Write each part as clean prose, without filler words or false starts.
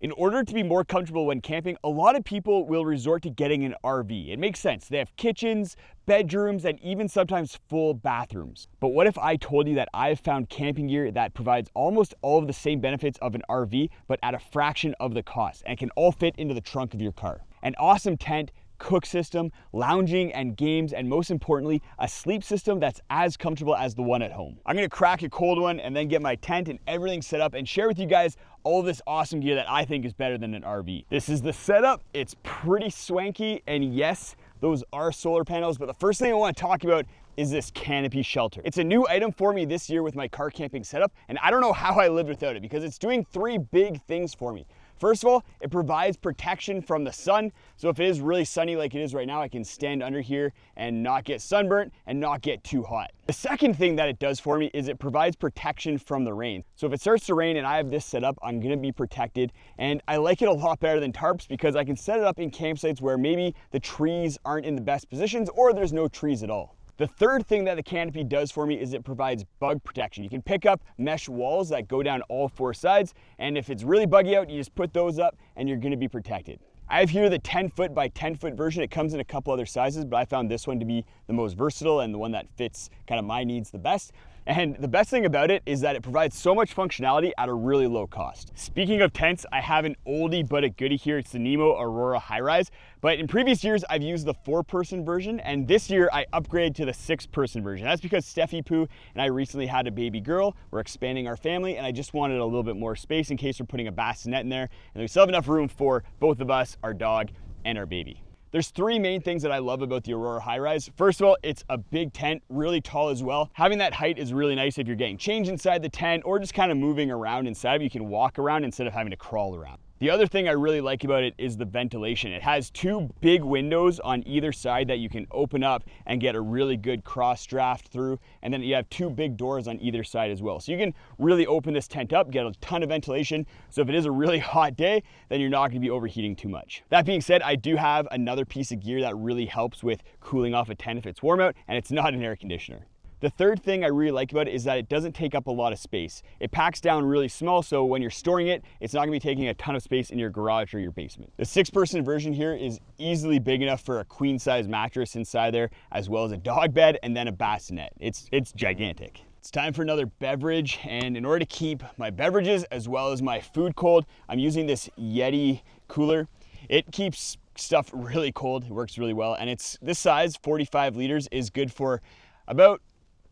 In order to be more comfortable when camping, a lot of people will resort to getting an RV. It makes sense. They have kitchens, bedrooms, and even sometimes full bathrooms. But what if I told you that I've found camping gear that provides almost all of the same benefits of an RV, but at a fraction of the cost, and can all fit into the trunk of your car? An awesome tent, cook system, lounging and games, and most importantly, a sleep system that's as comfortable as the one at home. I'm gonna crack a cold one and then get my tent and everything set up and share with you guys all of this awesome gear that I think is better than an RV. This is the setup. It's pretty swanky, and yes, those are solar panels, but the first thing I wanna talk about is this Canopy shelter. It's a new item for me this year with my car camping setup, and I don't know how I lived without it because it's doing three big things for me. First of all, it provides protection from the sun. So if it is really sunny like it is right now, I can stand under here and not get sunburnt and not get too hot. The second thing that it does for me is it provides protection from the rain. So if it starts to rain and I have this set up, I'm gonna be protected. And I like it a lot better than tarps because I can set it up in campsites where maybe the trees aren't in the best positions or there's no trees at all. The third thing that the Canopy does for me is it provides bug protection. You can pick up mesh walls that go down all four sides, and if it's really buggy out, you just put those up and you're gonna be protected. I have here the 10-foot by 10-foot version. It comes in a couple other sizes, but I found this one to be the most versatile and the one that fits kind of my needs the best. And the best thing about it is that it provides so much functionality at a really low cost. Speaking of tents, I have an oldie but a goodie here. It's the Nemo Aurora High Rise. But in previous years, I've used the 4-person version, and this year I upgraded to the 6-person version. That's because Steffi Poo and I recently had a baby girl. We're expanding our family, and I just wanted a little bit more space in case we're putting a bassinet in there. And we still have enough room for both of us, our dog, and our baby. There's three main things that I love about the Aurora High Rise. First of all, it's a big tent, really tall as well. Having that height is really nice if you're getting change inside the tent or just kind of moving around inside. You can walk around instead of having to crawl around. The other thing I really like about it is the ventilation. It has two big windows on either side that you can open up and get a really good cross draft through. And then you have two big doors on either side as well. So you can really open this tent up, get a ton of ventilation. So if it is a really hot day, then you're not gonna be overheating too much. That being said, I do have another piece of gear that really helps with cooling off a tent if it's warm out, and it's not an air conditioner. The third thing I really like about it is that it doesn't take up a lot of space. It packs down really small, so when you're storing it, it's not gonna be taking a ton of space in your garage or your basement. The 6-person version here is easily big enough for a queen size mattress inside there, as well as a dog bed and then a bassinet. It's gigantic. It's time for another beverage, and in order to keep my beverages as well as my food cold, I'm using this Yeti Cooler. It keeps stuff really cold, it works really well, and it's this size, 45 liters, is good for about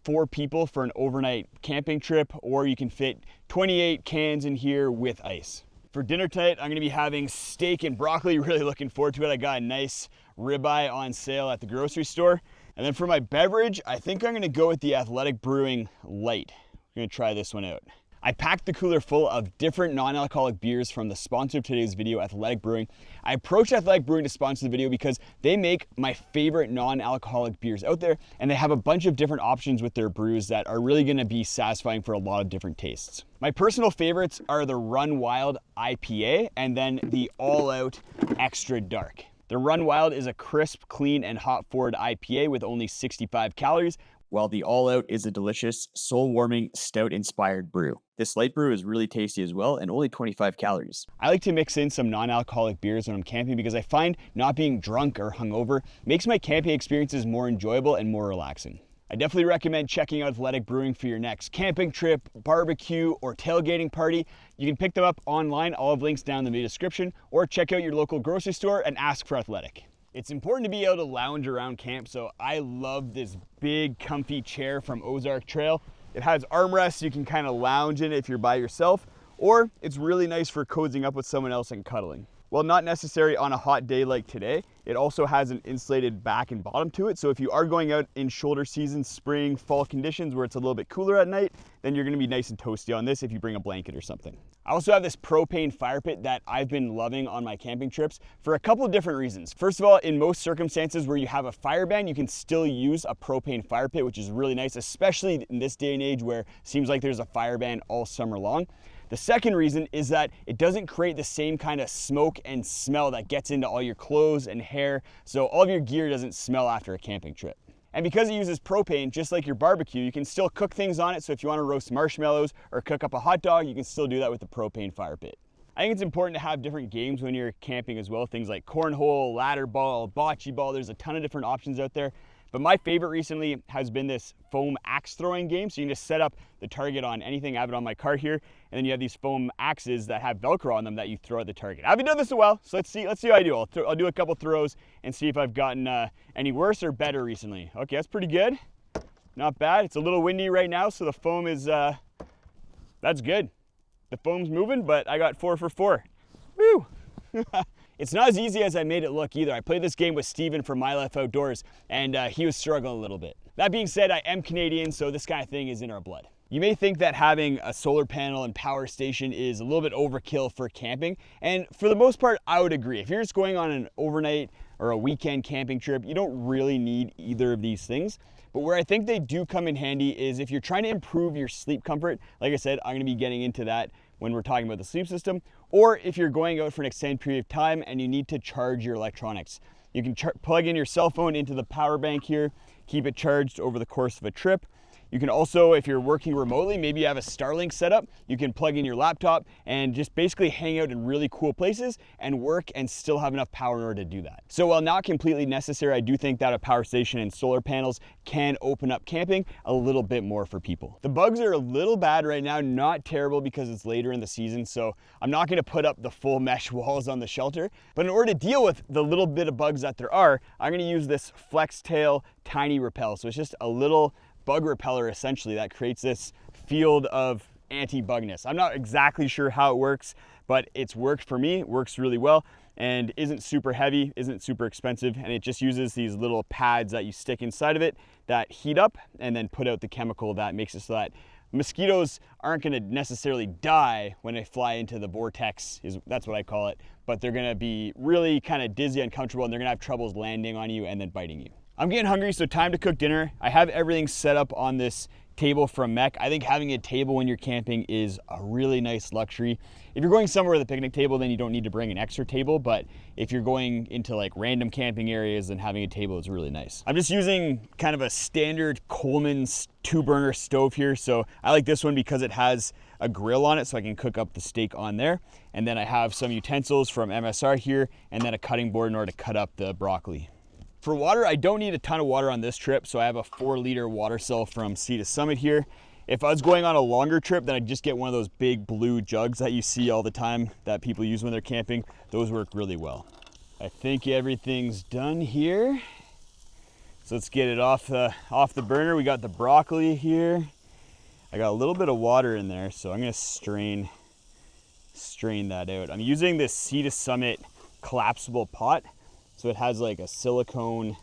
4 people for an overnight camping trip, or you can fit 28 cans in here with ice. For dinner tonight, I'm gonna be having steak and broccoli. Really looking forward to it. I got a nice ribeye on sale at the grocery store. And then for my beverage, I think I'm gonna go with the Athletic Brewing Light. We're gonna try this one out. I packed the cooler full of different non-alcoholic beers from the sponsor of today's video, Athletic Brewing. I approached Athletic Brewing to sponsor the video because they make my favorite non-alcoholic beers out there, and they have a bunch of different options with their brews that are really gonna be satisfying for a lot of different tastes. My personal favorites are the Run Wild IPA and then the All Out Extra Dark. The Run Wild is a crisp, clean, and hop-forward IPA with only 65 calories, while the All Out is a delicious, soul-warming, stout-inspired brew. This light brew is really tasty as well and only 25 calories. I like to mix in some non-alcoholic beers when I'm camping because I find not being drunk or hungover makes my camping experiences more enjoyable and more relaxing. I definitely recommend checking out Athletic Brewing for your next camping trip, barbecue, or tailgating party. You can pick them up online. I'll have links down in the video description, or check out your local grocery store and ask for Athletic. It's important to be able to lounge around camp, so I love this big comfy chair from Ozark Trail. It has armrests, you can kind of lounge in it if you're by yourself, or it's really nice for cozying up with someone else and cuddling. While not necessary on a hot day like today, it also has an insulated back and bottom to it, so if you are going out in shoulder season, spring, fall conditions where it's a little bit cooler at night, then you're gonna be nice and toasty on this if you bring a blanket or something. I also have this propane fire pit that I've been loving on my camping trips for a couple of different reasons. First of all, in most circumstances where you have a fire ban, you can still use a propane fire pit, which is really nice, especially in this day and age where it seems like there's a fire ban all summer long. The second reason is that it doesn't create the same kind of smoke and smell that gets into all your clothes and hair, so all of your gear doesn't smell after a camping trip. And because it uses propane, just like your barbecue, you can still cook things on it, so if you want to roast marshmallows or cook up a hot dog, you can still do that with the propane fire pit. I think it's important to have different games when you're camping as well. Things like cornhole, ladder ball, bocce ball. There's a ton of different options out there. But my favorite recently has been this foam axe throwing game. So you can just set up the target on anything. I have it on my cart here. And then you have these foam axes that have Velcro on them that you throw at the target. I haven't done this in a while, so let's see how I do. I'll do a couple throws and see if I've gotten any worse or better recently. Okay, that's pretty good. Not bad. It's a little windy right now, so the foam is, that's good. The foam's moving, but I got 4 for 4. Woo! It's not as easy as I made it look either. I played this game with Steven from My Life Outdoors, and he was struggling a little bit. That being said, I am Canadian, so this kind of thing is in our blood. You may think that having a solar panel and power station is a little bit overkill for camping, and for the most part, I would agree. If you're just going on an overnight or a weekend camping trip, you don't really need either of these things. But where I think they do come in handy is if you're trying to improve your sleep comfort. Like I said, I'm going to be getting into that when we're talking about the sleep system, or if you're going out for an extended period of time and you need to charge your electronics. You can plug in your cell phone into the power bank here, keep it charged over the course of a trip. You can also, if you're working remotely, maybe you have a Starlink setup, you can plug in your laptop and just basically hang out in really cool places and work and still have enough power in order to do that. So while not completely necessary, I do think that a power station and solar panels can open up camping a little bit more for people. The bugs are a little bad right now, not terrible because it's later in the season, so I'm not gonna put up the full mesh walls on the shelter, but in order to deal with the little bit of bugs that there are, I'm gonna use this Flex Tail Tiny Repel. So it's just a little bug repeller essentially that creates this field of anti-bugness. I'm not exactly sure how it works, but it's worked for me. It works really well and isn't super heavy, isn't super expensive, and it just uses these little pads that you stick inside of it that heat up and then put out the chemical that makes it so that mosquitoes aren't going to necessarily die when they fly into the vortex, that's what I call it, but they're going to be really kind of dizzy, uncomfortable, and they're going to have troubles landing on you and then biting you. I'm getting hungry, so time to cook dinner. I have everything set up on this table from Mech. I think having a table when you're camping is a really nice luxury. If you're going somewhere with a picnic table, then you don't need to bring an extra table, but if you're going into like random camping areas, then having a table is really nice. I'm just using kind of a standard Coleman's 2-burner stove here, so I like this one because it has a grill on it so I can cook up the steak on there. And then I have some utensils from MSR here, and then a cutting board in order to cut up the broccoli. For water, I don't need a ton of water on this trip, so I have a 4-liter water cell from Sea to Summit here. If I was going on a longer trip, then I'd just get one of those big blue jugs that you see all the time that people use when they're camping. Those work really well. I think everything's done here. So let's get it off the burner. We got the broccoli here. I got a little bit of water in there, so I'm gonna strain that out. I'm using this Sea to Summit collapsible pot. So it has like a silicone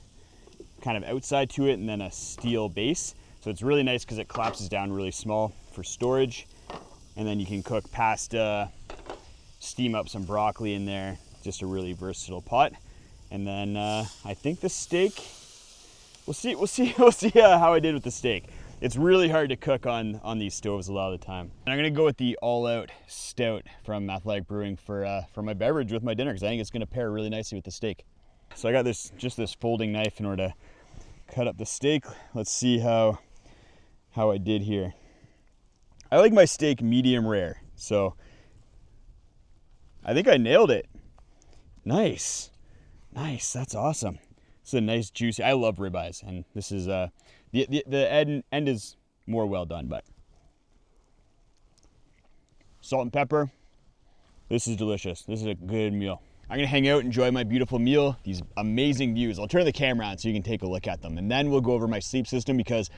kind of outside to it and then a steel base. So it's really nice because it collapses down really small for storage. And then you can cook pasta, steam up some broccoli in there. Just a really versatile pot. And then I think the steak, we'll see how I did with the steak. It's really hard to cook on these stoves a lot of the time. And I'm gonna go with the all-out stout from Athletic Brewing for my beverage with my dinner because I think it's gonna pair really nicely with the steak. So I got this folding knife in order to cut up the steak. Let's see how I did here. I like my steak medium rare, so I think I nailed it. Nice, that's awesome. It's a nice juicy, I love ribeyes, and this is, the end is more well done, but salt and pepper, this is delicious. This is a good meal. I'm gonna hang out, enjoy my beautiful meal, these amazing views. I'll turn the camera on so you can take a look at them. And then we'll go over my sleep system because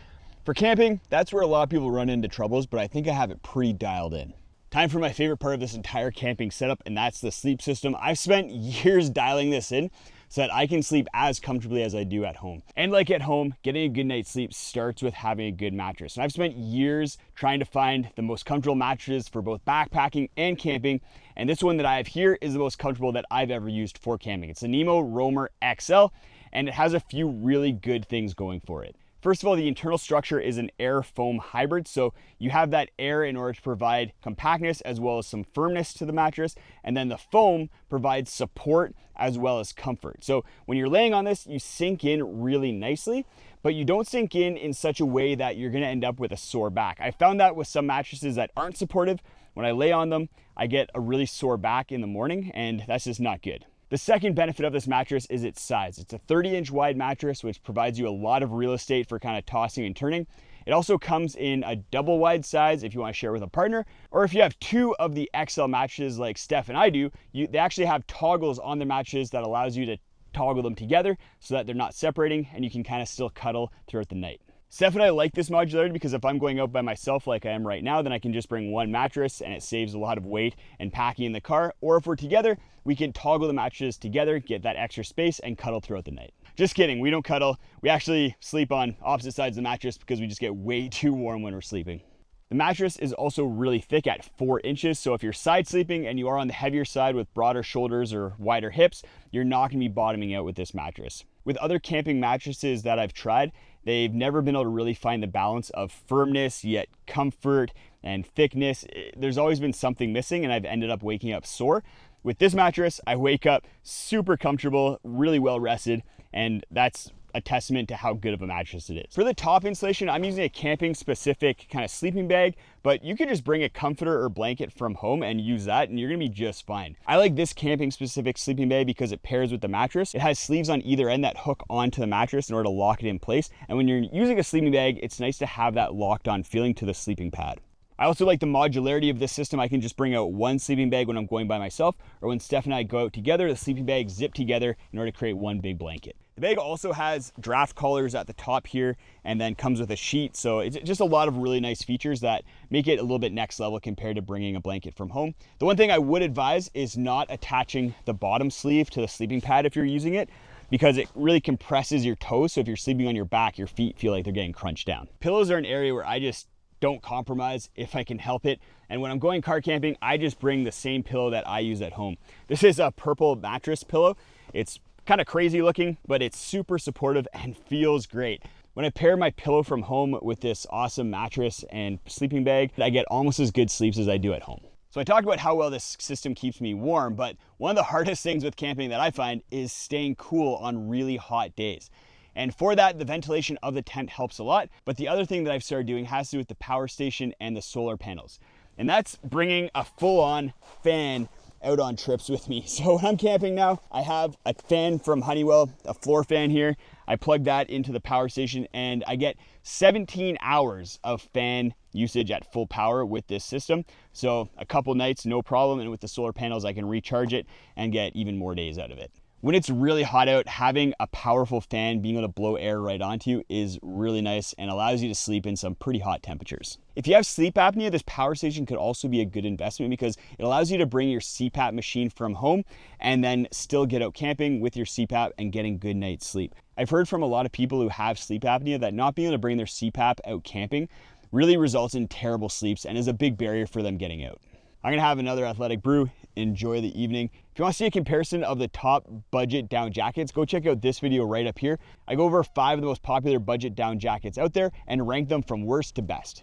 for camping, that's where a lot of people run into troubles, but I think I have it pretty dialed in. Time for my favorite part of this entire camping setup, and that's the sleep system. I've spent years dialing this in so that I can sleep as comfortably as I do at home. And like at home, getting a good night's sleep starts with having a good mattress. And I've spent years trying to find the most comfortable mattresses for both backpacking and camping. And this one that I have here is the most comfortable that I've ever used for camping. It's a Nemo Roamer XL, and it has a few really good things going for it. First of all, the internal structure is an air foam hybrid, so you have that air in order to provide compactness as well as some firmness to the mattress, and then the foam provides support as well as comfort. So when you're laying on this, you sink in really nicely, but you don't sink in such a way that you're gonna end up with a sore back. I found that with some mattresses that aren't supportive, when I lay on them, I get a really sore back in the morning, and that's just not good. The second benefit of this mattress is its size. It's a 30-inch wide mattress, which provides you a lot of real estate for kind of tossing and turning. It also comes in a double wide size if you want to share with a partner, or if you have two of the XL mattresses like Steph and I do, they actually have toggles on the mattresses that allows you to toggle them together so that they're not separating and you can kind of still cuddle throughout the night. Steph and I like this modularity because if I'm going out by myself like I am right now, then I can just bring one mattress and it saves a lot of weight and packing in the car. Or if we're together, we can toggle the mattresses together, get that extra space, and cuddle throughout the night. Just kidding, we don't cuddle. We actually sleep on opposite sides of the mattress because we just get way too warm when we're sleeping. The mattress is also really thick at 4 inches, so if you're side sleeping and you are on the heavier side with broader shoulders or wider hips, you're not gonna be bottoming out with this mattress. With other camping mattresses that I've tried, they've never been able to really find the balance of firmness, yet comfort and thickness. There's always been something missing and I've ended up waking up sore. With this mattress, I wake up super comfortable, really well rested, and that's a testament to how good of a mattress it is. For the top insulation, I'm using a camping specific kind of sleeping bag, but you could just bring a comforter or blanket from home and use that and you're gonna be just fine. I like this camping specific sleeping bag because it pairs with the mattress. It has sleeves on either end that hook onto the mattress in order to lock it in place. And when you're using a sleeping bag, it's nice to have that locked on feeling to the sleeping pad. I also like the modularity of this system. I can just bring out one sleeping bag when I'm going by myself, or when Steph and I go out together, the sleeping bags zip together in order to create one big blanket. The bag also has draft collars at the top here and then comes with a sheet. So it's just a lot of really nice features that make it a little bit next level compared to bringing a blanket from home. The one thing I would advise is not attaching the bottom sleeve to the sleeping pad if you're using it, because it really compresses your toes. So if you're sleeping on your back, your feet feel like they're getting crunched down. Pillows are an area where I just don't compromise if I can help it. And when I'm going car camping, I just bring the same pillow that I use at home. This is a purple mattress pillow. It's kind of crazy looking, but it's super supportive and feels great. When I pair my pillow from home with this awesome mattress and sleeping bag, I get almost as good sleeps as I do at home. So I talked about how well this system keeps me warm, but one of the hardest things with camping that I find is staying cool on really hot days. And for that, the ventilation of the tent helps a lot. But the other thing that I've started doing has to do with the power station and the solar panels. And that's bringing a full-on fan out on trips with me. So when I'm camping now, I have a fan from Honeywell, a floor fan here. I plug that into the power station and I get 17 hours of fan usage at full power with this system. So a couple nights, no problem. And with the solar panels, I can recharge it and get even more days out of it. When it's really hot out, having a powerful fan being able to blow air right onto you is really nice and allows you to sleep in some pretty hot temperatures. If you have sleep apnea, this power station could also be a good investment because it allows you to bring your CPAP machine from home and then still get out camping with your CPAP and getting good night's sleep. I've heard from a lot of people who have sleep apnea that not being able to bring their CPAP out camping really results in terrible sleeps and is a big barrier for them getting out. I'm gonna have another athletic brew. Enjoy the evening. If you want to see a comparison of the top budget down jackets, go check out this video right up here. I go over 5 of the most popular budget down jackets out there and rank them from worst to best.